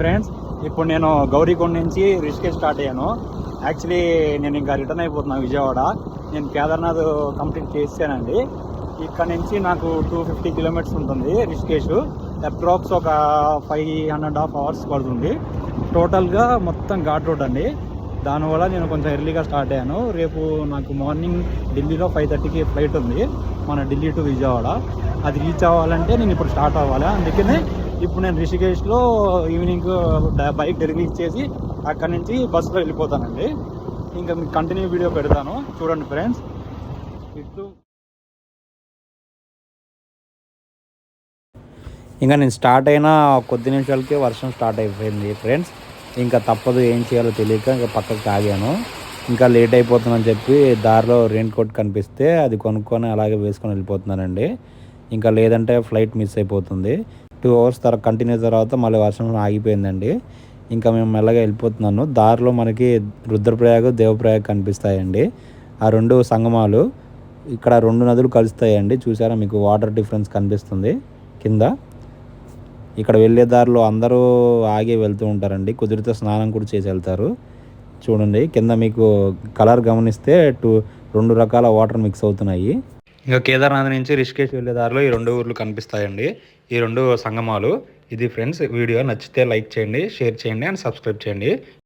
Friends, ఇప్పుడు నేను గౌరీకొండ నుంచి రిషికేష్ స్టార్ట్ అయ్యాను. యాక్చువల్లీ నేను ఇంకా రిటర్న్ అయిపోతున్నాను విజయవాడ. నేను కేదార్నాథ్ కంప్లీట్ చేసానండి. ఇక్కడ నుంచి నాకు 250 కిలోమీటర్స్ ఉంటుంది రిషికేష్. అప్రాక్స్ ఒక 5.5 అవర్స్ పడుతుంది. టోటల్గా మొత్తం ఘాట్ రోడ్ అండి. దానివల్ల నేను కొంచెం ఎర్లీగా స్టార్ట్ అయ్యాను. రేపు నాకు మార్నింగ్ ఢిల్లీలో 5:30కి ఫ్లైట్ ఉంది, మన ఢిల్లీ టు విజయవాడ. అది రీచ్ అవ్వాలంటే నేను ఇప్పుడు స్టార్ట్ అవ్వాలి. అందుకనే ఇప్పుడు నేను రిషికేష్లో ఈవినింగ్ బైక్ డెలివరీ ఇచ్చేసి అక్కడి నుంచి బస్సులో వెళ్ళిపోతానండి. ఇంకా మీకు కంటిన్యూ వీడియో పెడతాను, చూడండి ఫ్రెండ్స్. ఇటు ఇంకా నేను స్టార్ట్ అయిన కొద్ది నిమిషాలకే వర్షం స్టార్ట్ అయిపోయింది ఫ్రెండ్స్. ఇంకా తప్పదు, ఏం చేయాలో తెలియక ఇంకా పక్కకి ఆగాను. ఇంకా లేట్ అయిపోతుందని చెప్పి దారిలో రెయిన్ కోట్ కనిపిస్తే అది కొనుక్కొని అలాగే వేసుకొని వెళ్ళిపోతున్నానండి. ఇంకా లేదంటే ఫ్లైట్ మిస్ అయిపోతుంది. 2 అవర్స్ తర్వాత కంటిన్యూ తర్వాత మళ్ళీ వర్షం ఆగిపోయిందండి. ఇంకా మేము మెల్లగా వెళ్ళిపోతున్నాను. దారిలో మనకి రుద్రప్రయాగ, దేవప్రయాగ కనిపిస్తాయండి. ఆ 2 సంగమాలు, ఇక్కడ 2 నదులు కలుస్తాయండి. చూసారా, మీకు వాటర్ డిఫరెన్స్ కనిపిస్తుంది కింద. ఇక్కడ వెళ్ళే దారిలో అందరూ ఆగి వెళ్తూ ఉంటారండి. కుదిరితే స్నానం కూడా చేసి వెళ్తారు. చూడండి కింద మీకు కలర్ గమనిస్తే 2 రకాల వాటర్ మిక్స్ అవుతున్నాయి. ఇంకా కేదార్నాథ్ నుంచి రిషికేష్ వెళ్ళే దారిలో ఈ 2 ఊర్లు కనిపిస్తాయండి, ఈ 2 సంగమాలు. ఇది ఫ్రెండ్స్ వీడియో నచ్చితే లైక్ చేయండి, షేర్ చేయండి అండ్ సబ్స్క్రైబ్ చేయండి.